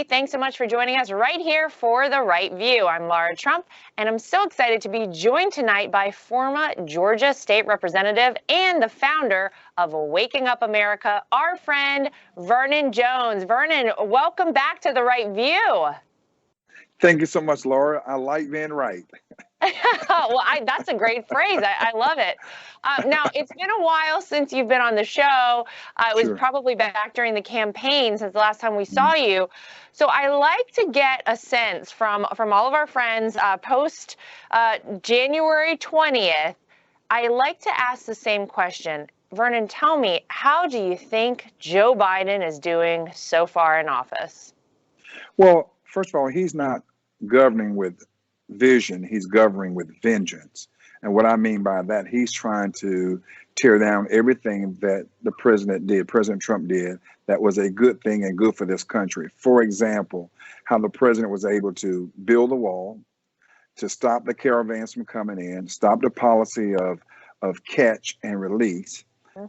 Thanks so much for joining us right here for The Right View. I'm Lara Trump, and I'm so excited to be joined tonight by former Georgia State Representative and the founder of Waking Up America, our friend Vernon Jones. Vernon, welcome back to The Right View. Thank you so much, Laura. I like being right. Well, that's a great phrase. I love it. Now, it's been a while since you've been on the show. It was probably back during the campaign since the last time we saw you. So I like to get a sense from all of our friends post January 20th. I like to ask the same question. Vernon, tell me, how do you think Joe Biden is doing so far in office? Well, first of all, he's not governing with vision, he's governing with vengeance. And what I mean by that, he's trying to tear down everything that the president did, President Trump did, that was a good thing and good for this country. For example, how the president was able to build a wall, to stop the caravans from coming in, stop the policy of catch and release.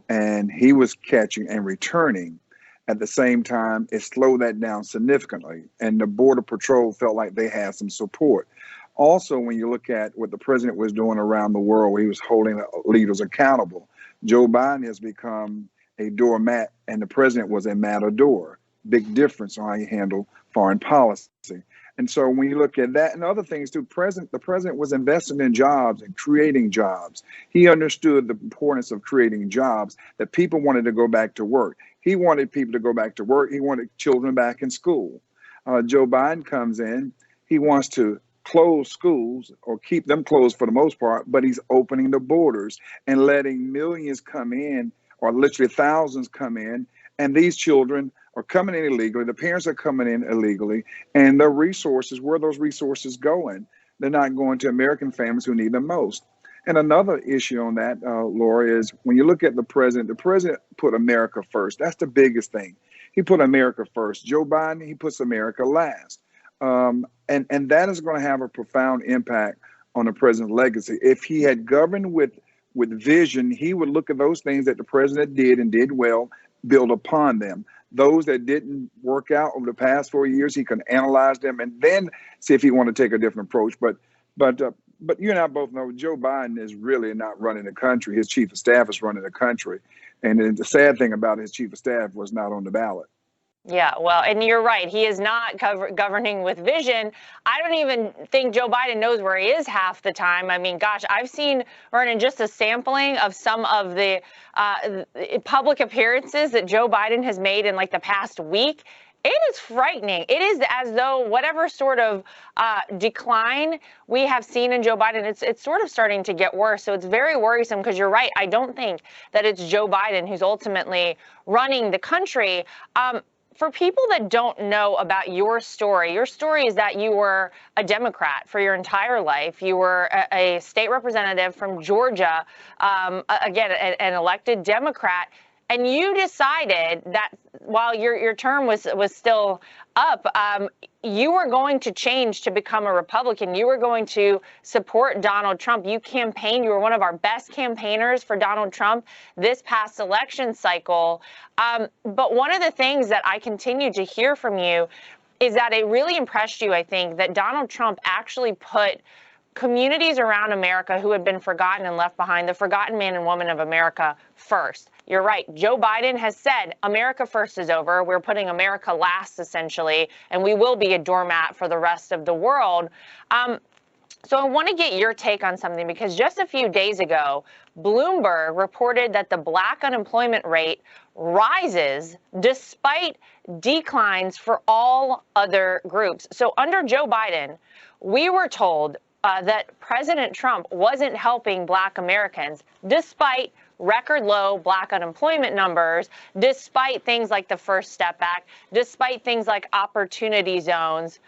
And he was catching and returning. At the same time, it slowed that down significantly. And the Border Patrol felt like they had some support. Also, when you look at what the president was doing around the world, he was holding leaders accountable. Joe Biden has become a doormat, and the president was a matador. Big difference on how you handle foreign policy. And so when you look at that and other things too, the president was investing in jobs and creating jobs. He understood the importance of creating jobs, that people wanted to go back to work. He wanted people to go back to work. He wanted children back in school. Joe Biden comes in. He wants to close schools or keep them closed for the most part, but he's opening the borders and letting millions come in, or literally thousands come in. And these children are coming in illegally. The parents are coming in illegally. And the resources, where are those resources going? They're not going to American families who need them most. And another issue on that, Laura, is when you look at the president put America first. That's the biggest thing. He put America first. Joe Biden, he puts America last. And that is going to have a profound impact on the president's legacy. If he had governed with vision, he would look at those things that the president did and did well, build upon them. Those that didn't work out over the past 4 years, he can analyze them and then see if he want to take a different approach. But you and I both know Joe Biden is really not running the country. His chief of staff is running the country. And the sad thing about his chief of staff was not on the ballot. Yeah, well, and you're right. He is not governing with vision. I don't even think Joe Biden knows where he is half the time. I mean, gosh, I've seen, Vernon, just a sampling of some of the public appearances that Joe Biden has made in like the past week. It is frightening. It is as though whatever sort of decline we have seen in Joe Biden, it's sort of starting to get worse. So it's very worrisome because you're right. I don't think that it's Joe Biden who's ultimately running the country. For people that don't know about your story is that you were a Democrat for your entire life. You were a state representative from Georgia, again, an elected Democrat. And you decided that while your term was still up, you were going to change to become a Republican. You were going to support Donald Trump. You campaigned. You were one of our best campaigners for Donald Trump this past election cycle. But one of the things that I continue to hear from you is that it really impressed you, I think, that Donald Trump actually put communities around America who had been forgotten and left behind, the forgotten man and woman of America, first. You're right. Joe Biden has said America first is over. We're putting America last, essentially, and we will be a doormat for the rest of the world. So I want to get your take on something, because just a few days ago, Bloomberg reported that the Black unemployment rate rises despite declines for all other groups. So under Joe Biden, we were told that President Trump wasn't helping Black Americans, despite record low Black unemployment numbers, despite things like the First Step Act, despite things like opportunity zones.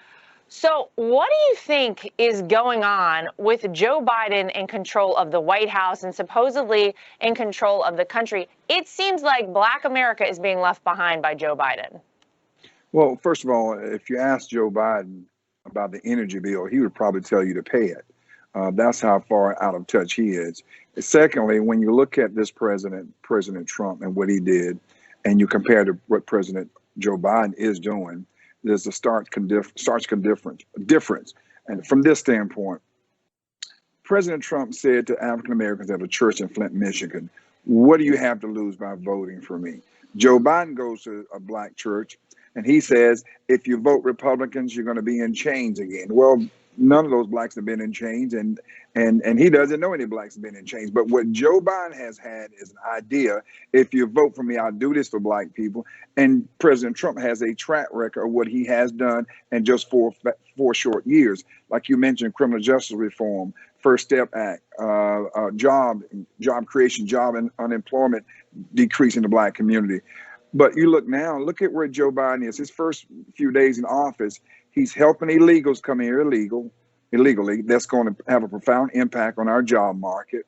So what do you think is going on with Joe Biden in control of the White House and supposedly in control of the country? It seems like Black America is being left behind by Joe Biden. Well, first of all, if you ask Joe Biden about the energy bill, he would probably tell you to pay it. That's how far out of touch he is. Secondly, when you look at this President Trump and what he did, and you compare to what President Joe Biden is doing, there's a difference. And from this standpoint, President Trump said to African Americans at a church in Flint, Michigan, "What do you have to lose by voting for me?" Joe Biden goes to a black church and he says, "If you vote Republicans, you're going to be in chains again." Well, none of those blacks have been in chains, and he doesn't know any blacks have been in chains. But what Joe Biden has had is an idea: if you vote for me, I'll do this for black people. And President Trump has a track record of what he has done in just four short years. Like you mentioned, criminal justice reform, First Step Act, job creation, job and unemployment decrease in the black community. But you look now, look at where Joe Biden is. His first few days in office, he's helping illegals come here illegally. That's going to have a profound impact on our job market.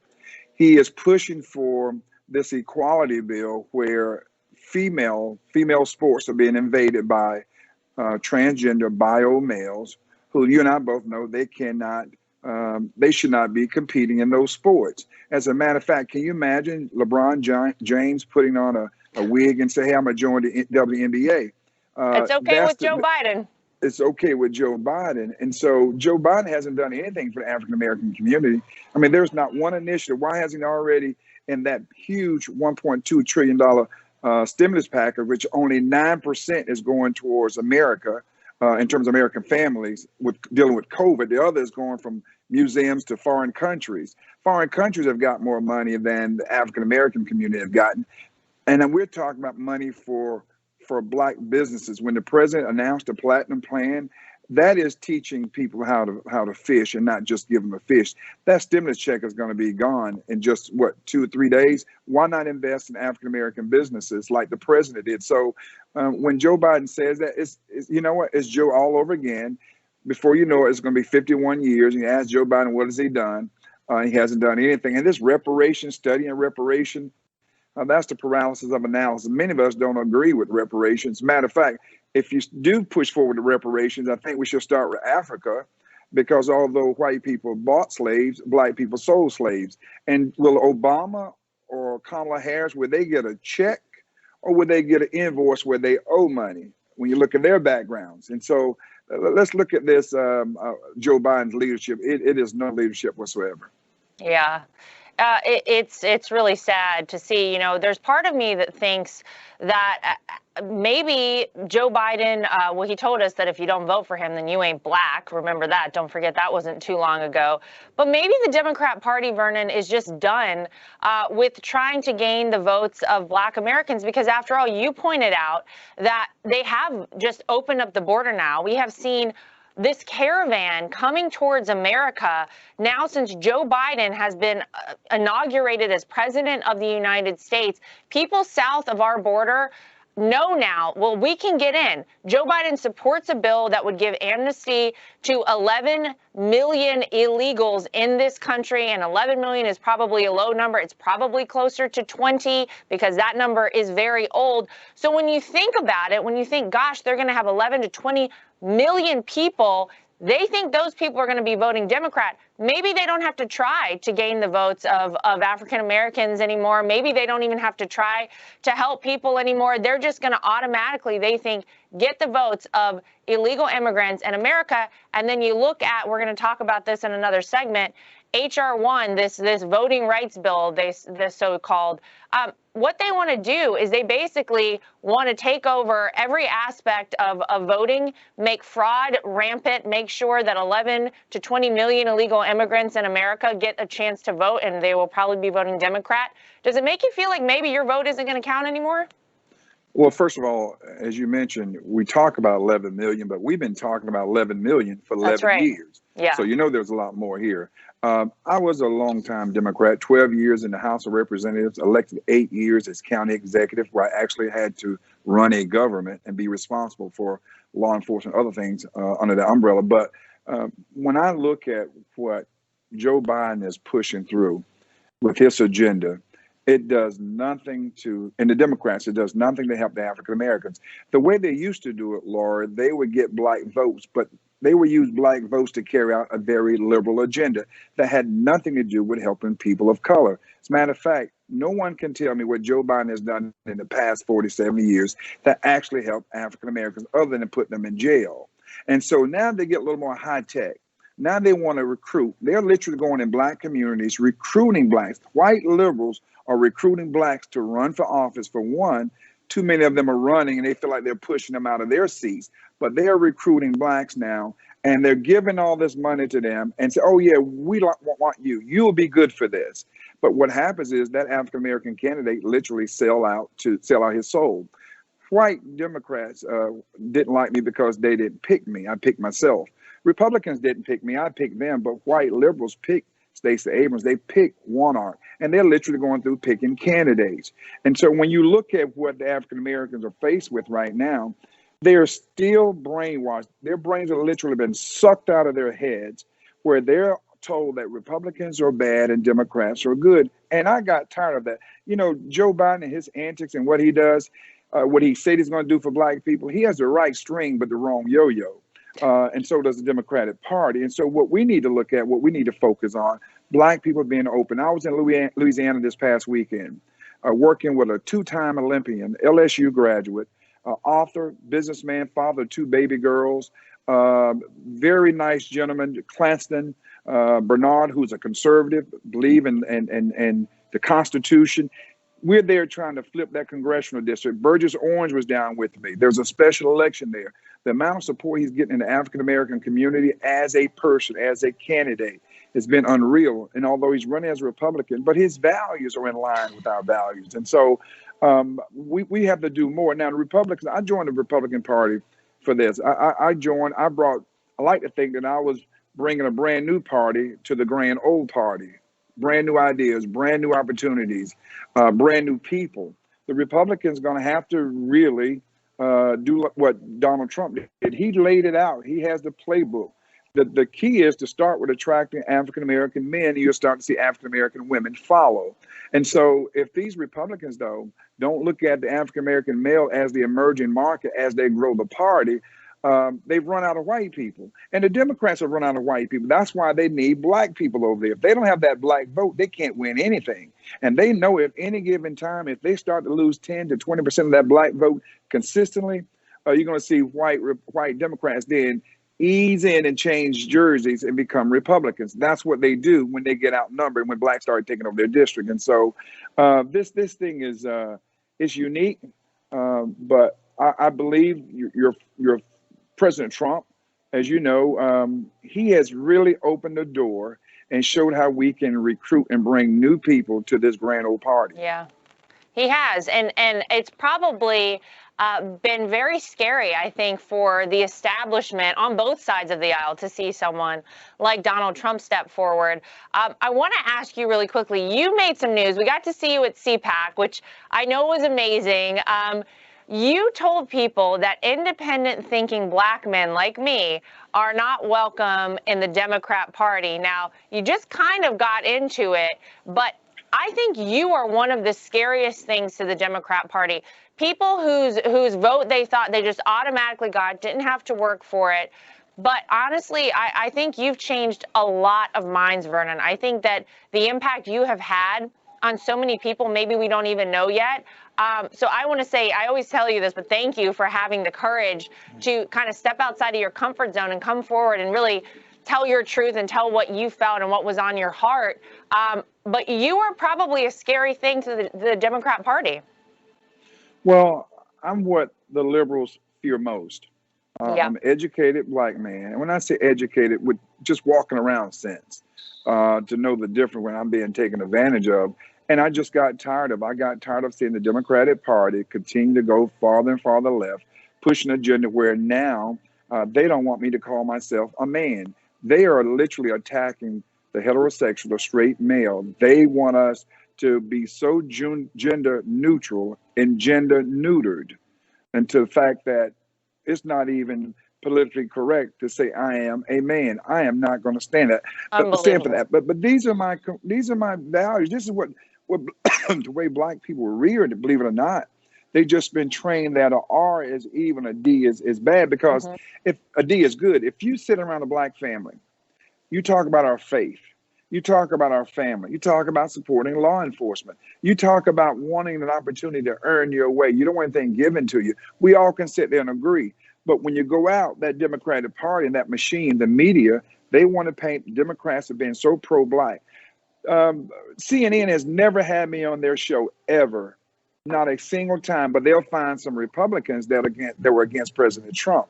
He is pushing for this equality bill where female sports are being invaded by transgender bio males, who you and I both know they should not be competing in those sports. As a matter of fact, can you imagine LeBron James putting on a wig and say, "Hey, I'm going to join the WNBA"? It's okay with Joe Biden. It's okay with Joe Biden. And so Joe Biden hasn't done anything for the African American community. I mean, there's not one initiative. Why hasn't he already, in that huge $1.2 trillion stimulus package, which only 9% is going towards America, in terms of American families with dealing with COVID. The other is going from museums to foreign countries. Foreign countries have got more money than the African American community have gotten. And then we're talking about money for black businesses. When the president announced the Platinum Plan, that is teaching people how to fish and not just give them a fish. That stimulus check is going to be gone in just 2 or 3 days. Why not invest in African American businesses like the president did? So when Joe Biden says that, it's you know what, it's Joe all over again. Before you know it, it's going to be 51 years. And you ask Joe Biden, what has he done? He hasn't done anything. And this reparation, studying reparation, that's the paralysis of analysis. Many of us don't agree with reparations. Matter of fact, if you do push forward the reparations, I think we should start with Africa, because although white people bought slaves, black people sold slaves. And will Obama or Kamala Harris, would they get a check or would they get an invoice where they owe money when you look at their backgrounds? And so let's look at this Joe Biden's leadership. It is no leadership whatsoever. Yeah. It's really sad to see. You know, there's part of me that thinks that maybe Joe Biden, well, he told us that if you don't vote for him, then you ain't black. Remember that. Don't forget that wasn't too long ago. But maybe the Democrat Party, Vernon, is just done with trying to gain the votes of black Americans, because after all, you pointed out that they have just opened up the border now. We have seen this caravan coming towards America now since Joe Biden has been inaugurated as president of the United States. People south of our border know now, well, we can get in. Joe Biden supports a bill that would give amnesty to 11 million illegals in this country, and 11 million is probably a low number. It's probably closer to 20 because that number is very old. So when you think about it, when you think, gosh, they're going to have 11 to 20 million people, they think those people are going to be voting Democrat. Maybe they don't have to try to gain the votes of African Americans anymore. Maybe they don't even have to try to help people anymore. They're just going to automatically, they think, get the votes of illegal immigrants in America. And then you look at, we're going to talk about this in another segment, H.R. 1, this voting rights bill, this so-called, what they want to do is they basically want to take over every aspect of voting, make fraud rampant, make sure that 11 to 20 million illegal immigrants in America get a chance to vote, and they will probably be voting Democrat. Does it make you feel like maybe your vote isn't going to count anymore? Well, first of all, as you mentioned, we talk about 11 million, but we've been talking about 11 million for 11 years. Yeah. So you know there's a lot more here. I was a longtime Democrat, 12 years in the House of Representatives, elected 8 years as county executive, where I actually had to run a government and be responsible for law enforcement, other things under the umbrella. But when I look at what Joe Biden is pushing through with his agenda, it does nothing to, and the Democrats, it does nothing to help the African Americans. The way they used to do it, Laura, they would get black votes, but They will use black votes to carry out a very liberal agenda that had nothing to do with helping people of color. As a matter of fact, no one can tell me what Joe Biden has done in the past 47 years that actually helped African Americans other than put them in jail. And so now they get a little more high tech. Now they want to recruit. They're literally going in black communities, recruiting blacks. White liberals are recruiting blacks to run for office. For one, too many of them are running and they feel like they're pushing them out of their seats. But they are recruiting blacks now, and they're giving all this money to them and say, oh, yeah, we want you. You'll be good for this. But what happens is that African-American candidate literally sell out his soul. White Democrats didn't like me because they didn't pick me. I picked myself. Republicans didn't pick me. I picked them. But white liberals picked Stacey Abrams. They picked Warnock. And they're literally going through picking candidates. And so when you look at what the African Americans are faced with right now, they're still brainwashed. Their brains have literally been sucked out of their heads, where they're told that Republicans are bad and Democrats are good. And I got tired of that. You know, Joe Biden and his antics and what he does, what he said he's going to do for black people, he has the right string but the wrong yo-yo. And so does the Democratic Party. And so what we need to look at, what we need to focus on, black people being open. I was in Louisiana this past weekend, working with a two-time Olympian, LSU graduate, author, businessman, father of two baby girls, very nice gentleman, Clanston Bernard, who's a conservative, believe in the Constitution. We're there trying to flip that congressional district. Burgess Orange was down with me. There's a special election there. The amount of support he's getting in the African-American community as a person, as a candidate, has been unreal. And although he's running as a Republican, but his values are in line with our values. And so we have to do more. Now, the Republicans, I joined the Republican Party for this. I like to think that I was bringing a brand new party to the grand old party. Brand new ideas, brand new opportunities, brand new people. The Republicans are going to have to really do what Donald Trump did. He laid it out. He has the playbook. The key is to start with attracting African-American men. You'll start to see African-American women follow. And so if these Republicans, though, don't look at the African-American male as the emerging market as they grow the party, they've run out of white people. And the Democrats have run out of white people. That's why they need black people over there. If they don't have that black vote, they can't win anything. And they know at any given time, if they start to lose 10 to 20% of that black vote consistently, you're going to see white Democrats then ease in and change jerseys and become Republicans. That's what they do when they get outnumbered, when blacks start taking over their district. And so this thing is unique, but I believe your President Trump, as you know, he has really opened the door and showed how we can recruit and bring new people to this grand old party. Yeah, he has. And it's probably been very scary, I think, for the establishment on both sides of the aisle to see someone like Donald Trump step forward. I want to ask you really quickly, you made some news. We got to see you at CPAC, which I know was amazing. You told people that independent thinking black men like me are not welcome in the Democrat Party. Now, you just kind of got into it, but I think you are one of the scariest things to the Democrat Party. People whose vote they thought they just automatically got, didn't have to work for it. But honestly, I think you've changed a lot of minds, Vernon. I think that the impact you have had on so many people, maybe we don't even know yet. So I want to say, I always tell you this, but thank you for having the courage to kind of step outside of your comfort zone and come forward and really tell your truth and tell what you felt and what was on your heart. But you are probably a scary thing to the Democrat Party. Well, I'm what the liberals fear most. Yeah. I'm an educated black man. And when I say educated, with just walking around sense, to know the difference when I'm being taken advantage of. And I just got tired of seeing the Democratic Party continue to go farther and farther left, pushing an agenda where now they don't want me to call myself a man. They are literally attacking the heterosexual or straight male. They want us to be so gender neutral and gender neutered, and to the fact that it's not even politically correct to say I am a man. I am not going to stand for that. But these are my values. This is what the way black people were reared, believe it or not. They just been trained that a R is even, a D is bad, because Hmm. if a D is good, if you sit around a black family, you talk about our faith, you talk about our family, you talk about supporting law enforcement, you talk about wanting an opportunity to earn your way. You don't want anything given to you. We all can sit there and agree. But when you go out, that Democratic Party and that machine, the media, they want to paint Democrats as being so pro-black. CNN has never had me on their show ever, not a single time. But they'll find some Republicans that were against President Trump.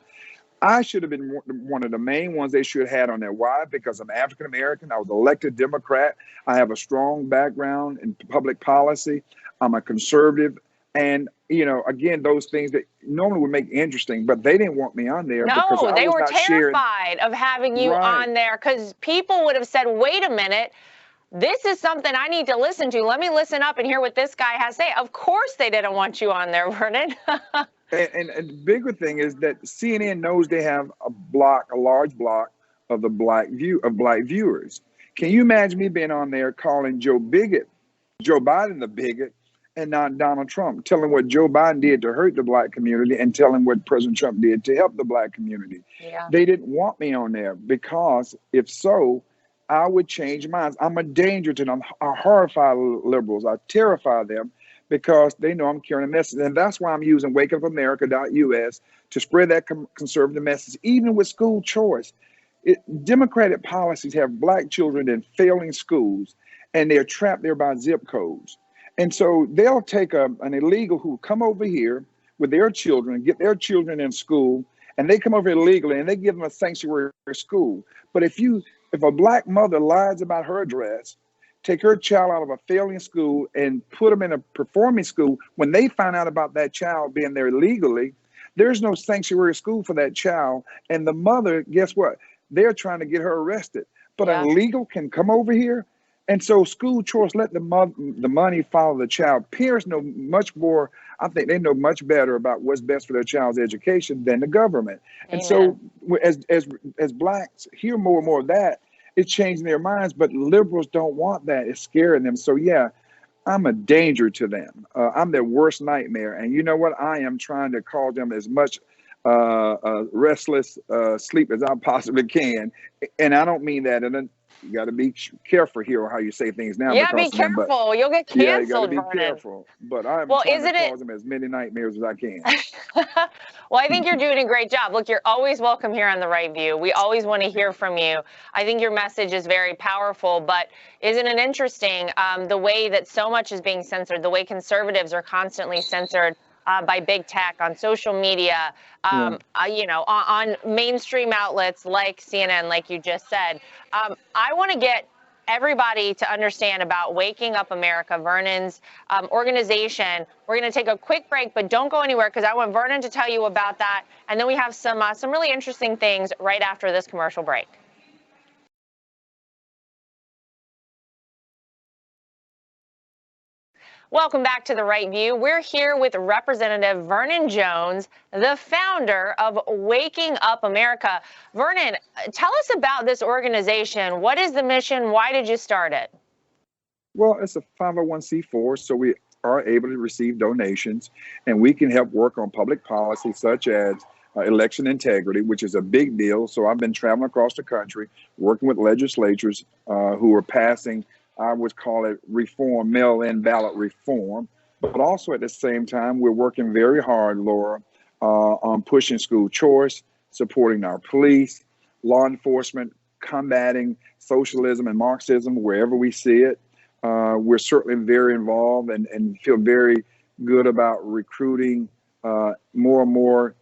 I should have been one of the main ones they should have had on there. Why? Because I'm African American. I was elected Democrat. I have a strong background in public policy. I'm a conservative. And, again, those things that normally would make interesting, but they didn't want me on there because No, I they was were not sharing. terrified of having you Right. on there because people would have said, wait a minute, this is something I need to listen to. Let me listen up and hear what this guy has to say. Of course they didn't want you on there, Vernon. And the bigger thing is that CNN knows they have a large block of the black viewers. Can you imagine me being on there calling Joe Biden the bigot, and not Donald Trump, telling what Joe Biden did to hurt the black community and telling what President Trump did to help the black community? Yeah. They didn't want me on there because if so, I would change minds. I'm a danger to them. I horrify liberals. I terrify them because they know I'm carrying a message. And that's why I'm using wakeupamerica.us to spread that conservative message, even with school choice. Democratic policies have black children in failing schools, and they're trapped there by zip codes. And so they'll take an illegal who come over here with their children, get their children in school, and they come over illegally and they give them a sanctuary school. But if a black mother lies about her address, take her child out of a failing school and put them in a performing school, when they find out about that child being there illegally, there's no sanctuary school for that child. And the mother, guess what? They're trying to get her arrested. But Yeah. an illegal can come over here. And so school choice, let the money follow the child. Parents know much more. I think they know much better about what's best for their child's education than the government. And so as blacks hear more and more of that, it's changing their minds. But liberals don't want that. It's scaring them. So yeah, I'm a danger to them. I'm their worst nightmare. And you know what? I am trying to cause them as much restless sleep as I possibly can. And I don't mean that you got to be careful here on how you say things now. Yeah, be Because of them, careful. You'll get yeah, you got to canceled, be Vernon. careful. But I'm Well, trying to isn't it? cause them as many nightmares as I can. Well, I think you're doing a great job. Look, you're always welcome here on The Right View. We always want to hear from you. I think your message is very powerful, but isn't it interesting the way that so much is being censored, the way conservatives are constantly censored by big tech on social media, Yeah. On mainstream outlets like CNN, like you just said. I want to get everybody to understand about Waking Up America, Vernon's organization. We're going to take a quick break, but don't go anywhere because I want Vernon to tell you about that. And then we have some really interesting things right after this commercial break. Welcome back to The Right View. We're here with Representative Vernon Jones, the founder of Waking Up America. Vernon, tell us about this organization. What is the mission? Why did you start it? Well, it's a 501c4, so we are able to receive donations, and we can help work on public policy such as election integrity, which is a big deal. So I've been traveling across the country, working with legislatures who are passing, I would call it reform, mail-in ballot reform. But also at the same time, we're working very hard, Laura, on pushing school choice, supporting our police, law enforcement, combating socialism and Marxism wherever we see it. We're certainly very involved and feel very good about recruiting more and more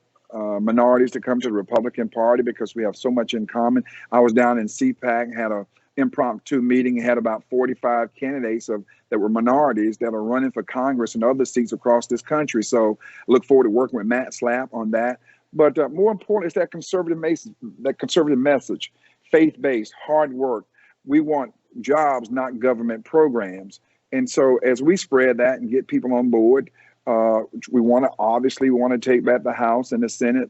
minorities to come to the Republican Party because we have so much in common. I was down in CPAC, had an impromptu meeting, had about 45 candidates that were minorities that are running for Congress and other seats across this country. So I look forward to working with Matt Slapp on that. But more important is that conservative message, faith-based, hard work. We want jobs, not government programs. And so as we spread that and get people on board, we want to take back the House and the Senate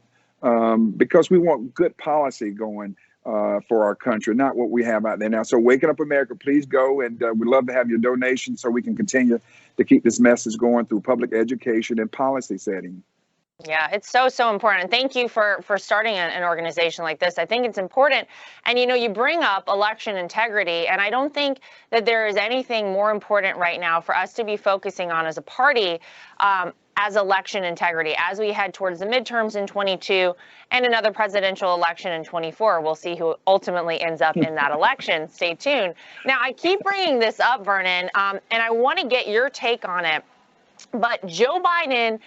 because we want good policy going. for our country, not what we have out there now. So Waking Up America, please go, and we'd love to have your donation so we can continue to keep this message going through public education and policy setting. Yeah, it's so important. Thank you for starting an organization like this. I think it's important. And, you know, you bring up election integrity, and I don't think that there is anything more important right now for us to be focusing on as a party as election integrity as we head towards the midterms in 22 and another presidential election in 24. We'll see who ultimately ends up in that election. Stay tuned. Now, I keep bringing this up, Vernon, and I want to get your take on it. But Joe Biden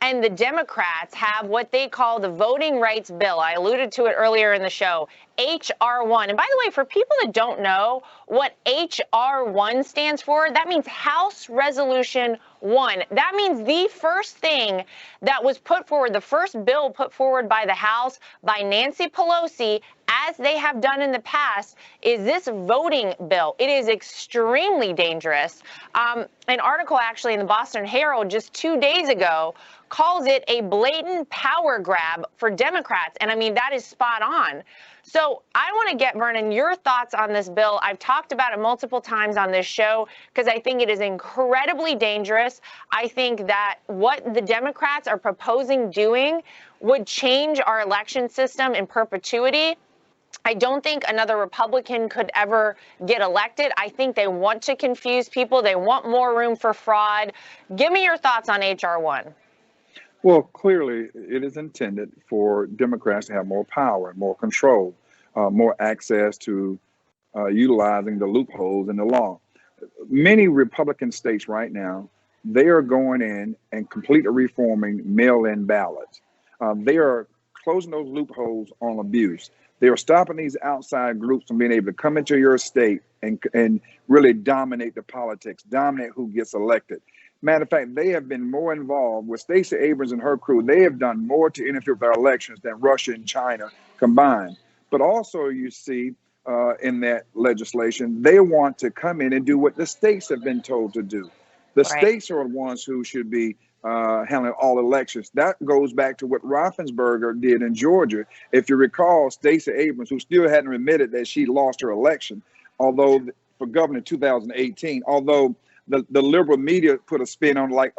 and the Democrats have what they call the voting rights bill. I alluded to it earlier in the show, H.R. 1. And by the way, for people that don't know what H.R. 1 stands for, that means House Resolution 1. That means the first thing that was put forward, the first bill put forward by the House by Nancy Pelosi, as they have done in the past, is this voting bill. It is extremely dangerous. An article actually in the Boston Herald just 2 days ago calls it a blatant power grab for Democrats. And I mean, that is spot on. So I want to get, Vernon, your thoughts on this bill. I've talked about it multiple times on this show because I think it is incredibly dangerous. I think that what the Democrats are proposing doing would change our election system in perpetuity. I don't think another Republican could ever get elected. I think they want to confuse people. They want more room for fraud. Give me your thoughts on H.R. 1. Well, clearly, it is intended for Democrats to have more power, more control, more access to utilizing the loopholes in the law. Many Republican states right now, they are going in and completely reforming mail-in ballots. They are closing those loopholes on abuse. They are stopping these outside groups from being able to come into your state and really dominate the politics, dominate who gets elected. Matter of fact, they have been more involved with Stacey Abrams and her crew. They have done more to interfere with our elections than Russia and China combined. But also you see in that legislation, they want to come in and do what the states have been told to do. The states are the ones who should be handling all elections. That goes back to what Raffensperger did in Georgia. If you recall, Stacey Abrams, who still hadn't admitted that she lost her election, although for governor in 2018, although the liberal media put a spin on like,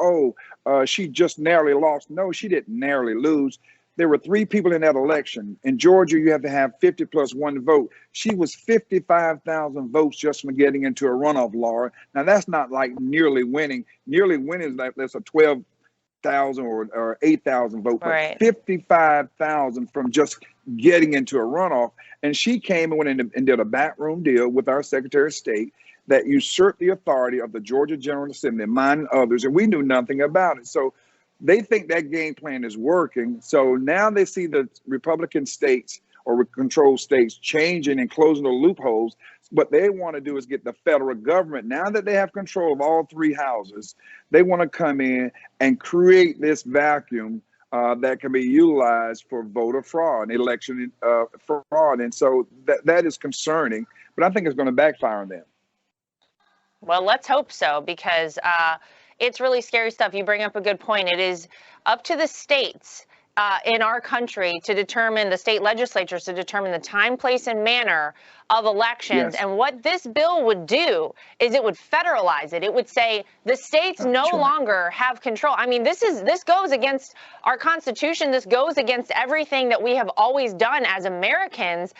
she just narrowly lost. No, she didn't narrowly lose. There were 3 people in that election. In Georgia, you have to have 50 plus 1 vote. She was 55,000 votes just from getting into a runoff, Laura. Now, that's not like nearly winning. Nearly winning is like that's a 12,000 or 8,000 vote. Right. 55,000 from just getting into a runoff. And she came and went in and did a backroom deal with our Secretary of State that usurped the authority of the Georgia General Assembly, mine and others, and we knew nothing about it. So they think that game plan is working. So now they see the Republican states or controlled states changing and closing the loopholes. What they want to do is get the federal government, now that they have control of all 3 houses, they want to come in and create this vacuum that can be utilized for voter fraud, election fraud. And so that is concerning, but I think it's going to backfire on them. Well, let's hope so, because it's really scary stuff. You bring up a good point. It is up to the states in our country to determine, the state legislatures to determine the time, place, and manner of elections. Yes. And what this bill would do is it would federalize it. It would say the states no longer have control. I mean, this goes against our Constitution. This goes against everything that we have always done as Americans.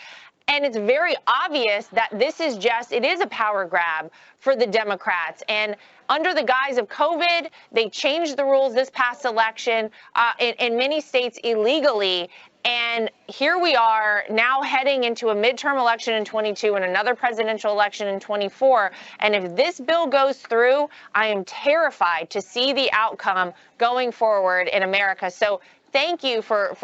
And it's very obvious that this is it is a power grab for the Democrats. And under the guise of COVID, they changed the rules this past election in many states illegally. And here we are now heading into a midterm election in 22 and another presidential election in 24. And if this bill goes through, I am terrified to see the outcome going forward in America. So thank you for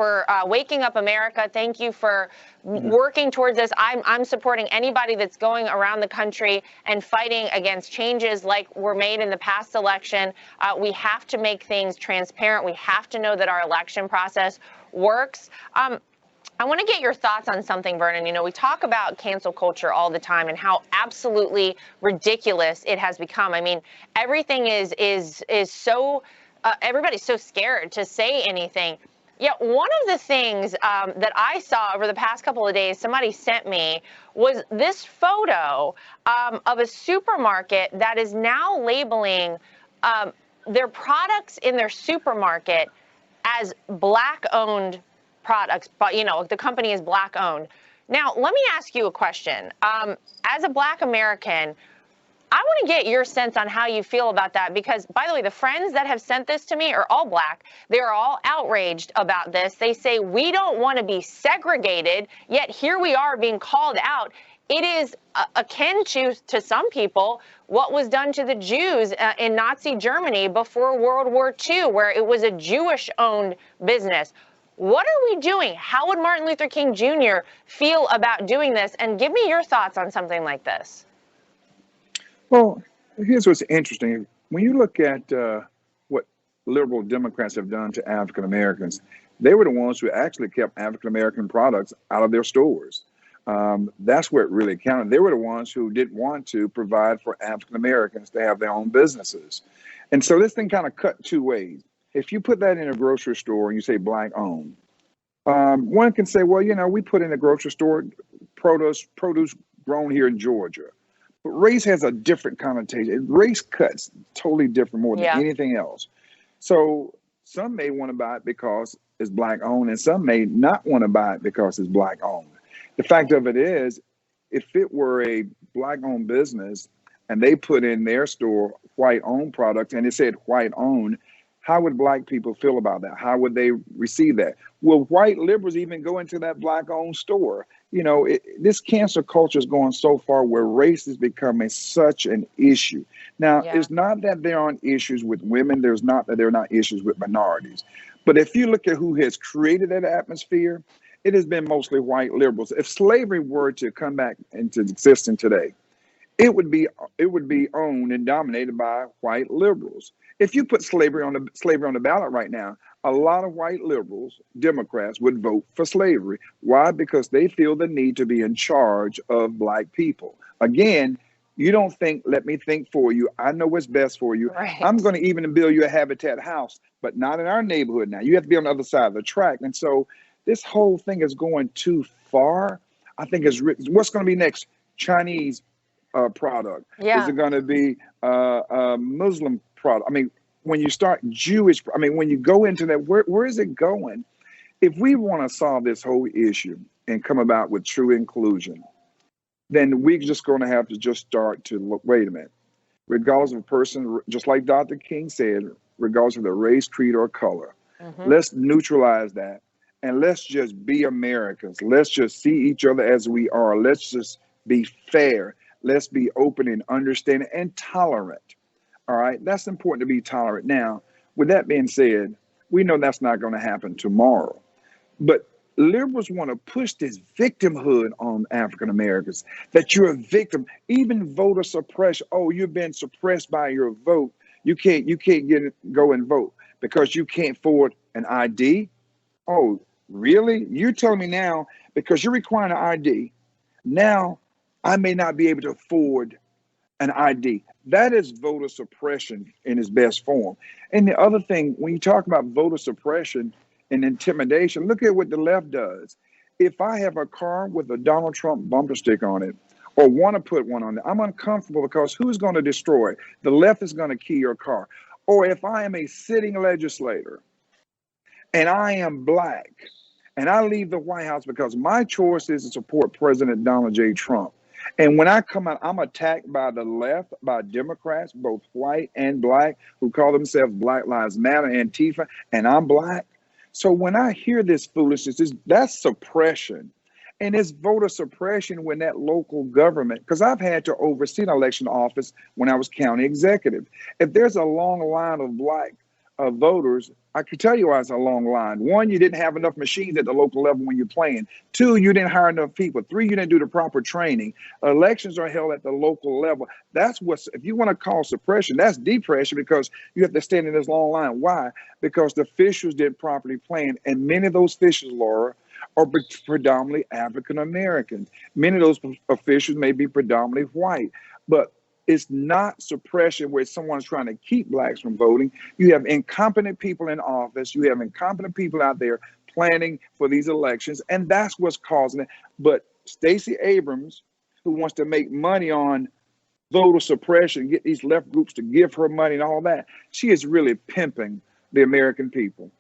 Waking Up America. Thank you for working towards this. I'm supporting anybody that's going around the country and fighting against changes like were made in the past election. We have to make things transparent. We have to know that our election process works. I want to get your thoughts on something, Vernon. You know, we talk about cancel culture all the time and how absolutely ridiculous it has become. I mean, everything is so everybody's so scared to say anything. Yeah, one of the things that I saw over the past couple of days, somebody sent me, was this photo of a supermarket that is now labeling their products in their supermarket as black-owned products, but the company is black-owned. Now, let me ask you a question. As a Black American, I want to get your sense on how you feel about that, because, by the way, the friends that have sent this to me are all Black. They're all outraged about this. They say we don't want to be segregated, yet here we are being called out. It is akin to some people what was done to the Jews in Nazi Germany before World War II, where it was a Jewish-owned business. What are we doing? How would Martin Luther King Jr. feel about doing this? And give me your thoughts on something like this. Well, here's what's interesting. When you look at what liberal Democrats have done to African Americans, they were the ones who actually kept African American products out of their stores. That's where it really counted. They were the ones who didn't want to provide for African Americans to have their own businesses. And so this thing kind of cut two ways. If you put that in a grocery store and you say Black owned, one can say, well, we put in a grocery store produce grown here in Georgia. But race has a different connotation. Race cuts totally different more than anything else. So some may want to buy it because it's Black owned, and some may not want to buy it because it's Black owned. The fact of it is, if it were a Black owned business and they put in their store white owned products and it said white owned, how would Black people feel about that? How would they receive that? Will white liberals even go into that Black owned store? This cancer culture is going so far where race is becoming such an issue. Now, it's not that there aren't issues with women. There's not that there are not issues with minorities. But if you look at who has created that atmosphere, it has been mostly white liberals. If slavery were to come back into existence today, it would be owned and dominated by white liberals. If you put slavery on the ballot right now, a lot of white liberals, Democrats, would vote for slavery. Why? Because they feel the need to be in charge of Black people. Again, you don't think, let me think for you. I know what's best for you. Right. I'm going to even build you a habitat house, but not in our neighborhood now. You have to be on the other side of the track. And so this whole thing is going too far. I think what's going to be next? Chinese product? Is it going to be Muslim product? I mean, when you start Jewish, when you go into that, where is it going? If we want to solve this whole issue and come about with true inclusion, then we're just going to have to just start to look, wait a minute, regardless of a person, just like Dr. King said, regardless of their race, creed, or color, let's neutralize that. And let's just be Americans. Let's just see each other as we are. Let's just be fair. Let's be open and understanding and tolerant. All right, that's important to be tolerant. Now, with that being said, we know that's not going to happen tomorrow. But liberals want to push this victimhood on African Americans, that you're a victim, even voter suppression. Oh, you've been suppressed by your vote. You can't go and vote because you can't afford an ID. Oh, really? You're telling me now, because you're requiring an ID, now I may not be able to afford an ID. That is voter suppression in its best form. And the other thing, when you talk about voter suppression and intimidation, look at what the left does. If I have a car with a Donald Trump bumper sticker on it, or want to put one on it, I'm uncomfortable because who's going to destroy it? The left is going to key your car. Or if I am a sitting legislator and I am Black and I leave the White House because my choice is to support President Donald J. Trump, and when I come out, I'm attacked by the left, by Democrats, both white and Black, who call themselves Black Lives Matter, Antifa, and I'm Black. So when I hear this foolishness, that's suppression. And it's voter suppression when that local government, because I've had to oversee an election office when I was county executive. If there's a long line of Black voters, I could tell you why it's a long line. One, you didn't have enough machines at the local level when you're playing. Two, you didn't hire enough people. Three, you didn't do the proper training. Elections are held at the local level. That's what's, if you want to call suppression, that's depression, because you have to stand in this long line. Why? Because the officials didn't properly plan. And many of those officials, Laura, are predominantly African Americans. Many of those officials may be predominantly white. But It's not suppression where someone's trying to keep blacks from voting. You have incompetent people in office. You have incompetent people out there planning for these elections, and that's what's causing it. But Stacey Abrams, who wants to make money on voter suppression, get these left groups to give her money and all that, she is really pimping the American people.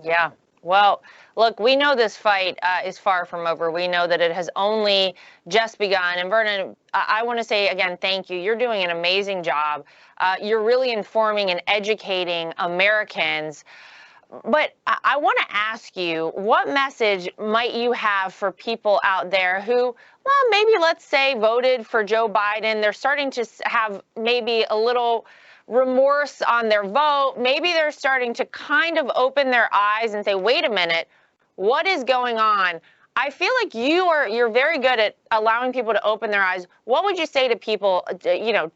Yeah. Well, look, we know this fight is far from over. We know that it has only just begun. And Vernon, I want to say again, thank you. You're doing an amazing job. You're really informing and educating Americans. But I want to ask you, what message might you have for people out there who, well, maybe let's say voted for Joe Biden. They're starting to have maybe a little remorse on their vote. Maybe they're starting to kind of open their eyes and say, wait a minute, what is going on? I feel like you're very good at allowing people to open their eyes. What would you say to people,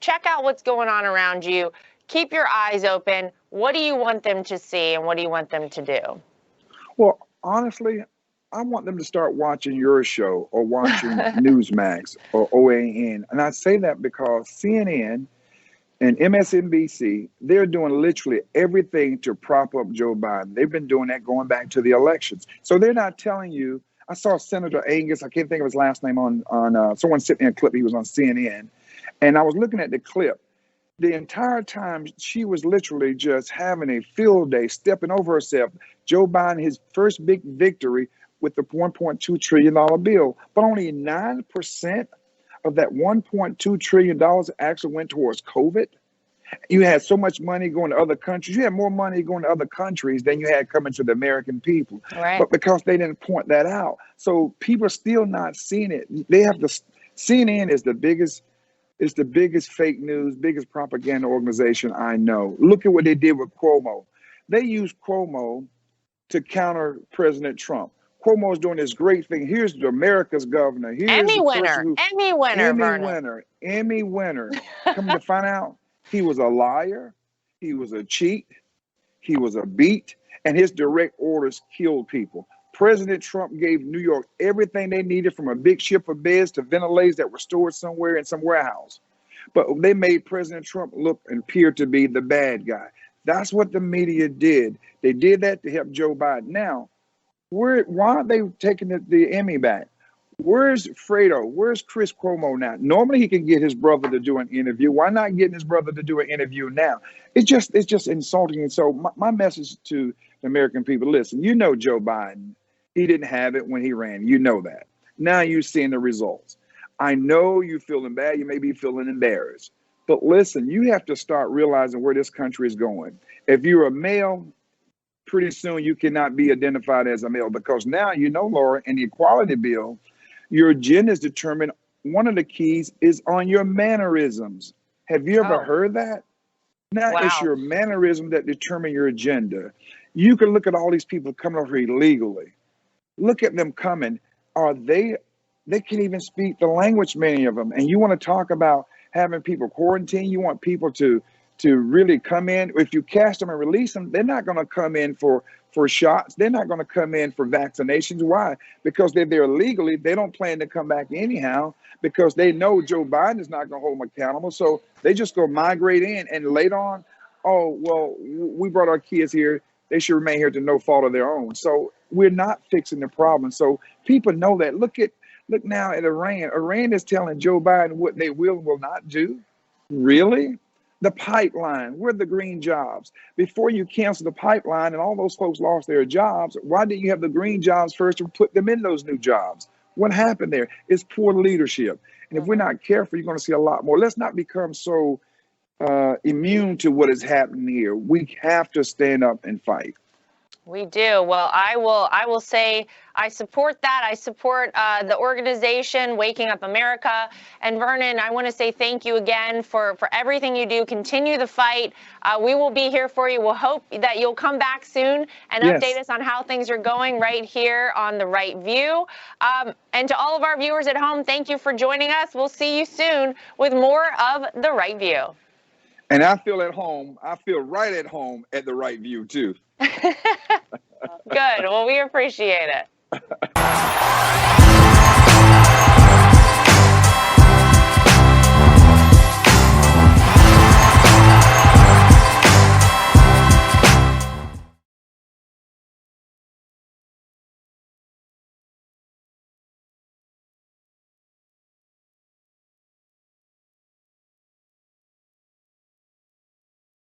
check out what's going on around you, keep your eyes open. What do you want them to see and what do you want them to do? Well, honestly, I want them to start watching your show or watching Newsmax or OAN. And I say that because CNN and MSNBC, they're doing literally everything to prop up Joe Biden. They've been doing that going back to the elections. So they're not telling you. I saw Senator Angus, I can't think of his last name, on someone sent me a clip. He was on CNN. And I was looking at the clip. The entire time, she was literally just having a field day, stepping over herself. Joe Biden, his first big victory with the $1.2 trillion bill. But only 9% of that $1.2 trillion actually went towards COVID. You had so much money going to other countries. You had more money going to other countries than you had coming to the American people. Right. But because they didn't point that out. So people are still not seeing it. They have to. CNN is the biggest. It's the biggest fake news, biggest propaganda organization I know. Look at what they did with Cuomo. They used Cuomo to counter President Trump. Cuomo's doing this great thing. Here's America's governor. Here's Emmy winner. Emmy winner. Come to find out, he was a liar. He was a cheat. He was a beat. And his direct orders killed people. President Trump gave New York everything they needed, from a big ship of beds to ventilators that were stored somewhere in some warehouse. But they made President Trump look and appear to be the bad guy. That's what the media did. They did that to help Joe Biden. Now, why aren't they taking the Emmy back? Where's Fredo? Where's Chris Cuomo now? Normally he can get his brother to do an interview. Why not getting his brother to do an interview now? It's just insulting. And so my message to the American people, listen, you know Joe Biden, he didn't have it when he ran. You know that. Now you're seeing the results. I know you're feeling bad. You may be feeling embarrassed. But listen, you have to start realizing where this country is going. If you're a male, pretty soon you cannot be identified as a male, because now, Laura, in the equality bill, your gender is determined. One of the keys is on your mannerisms. Have you ever heard that? Now it's your mannerism that determine your gender. You can look at all these people coming over illegally. Look at them coming. They can't even speak the language, many of them. And you want to talk about having people quarantine. You want people to really come in. If you catch them and release them, they're not going to come in for shots. They're not going to come in for vaccinations. Why? Because they're there illegally. They don't plan to come back anyhow, because they know Joe Biden is not going to hold them accountable. So they just go migrate in, and later on, oh, well, we brought our kids here. They should remain here to no fault of their own. So we're not fixing the problem. So people know that. Look now at Iran. Iran is telling Joe Biden what they will not do. Really? The pipeline, where are the green jobs? Before you cancel the pipeline and all those folks lost their jobs, why didn't you have the green jobs first and put them in those new jobs? What happened there? It's poor leadership. And if we're not careful, you're going to see a lot more. Let's not become so immune to what is happening here. We have to stand up and fight. We do. Well, I will say I support that. I support the organization Waking Up America. And Vernon, I want to say thank you again for everything you do. Continue the fight. We will be here for you. We'll hope that you'll come back soon and update us on how things are going right here on The Right View. And to all of our viewers at home, thank you for joining us. We'll see you soon with more of The Right View. And I feel at home. I feel right at home at The Right View, too. Good. Well, we appreciate it.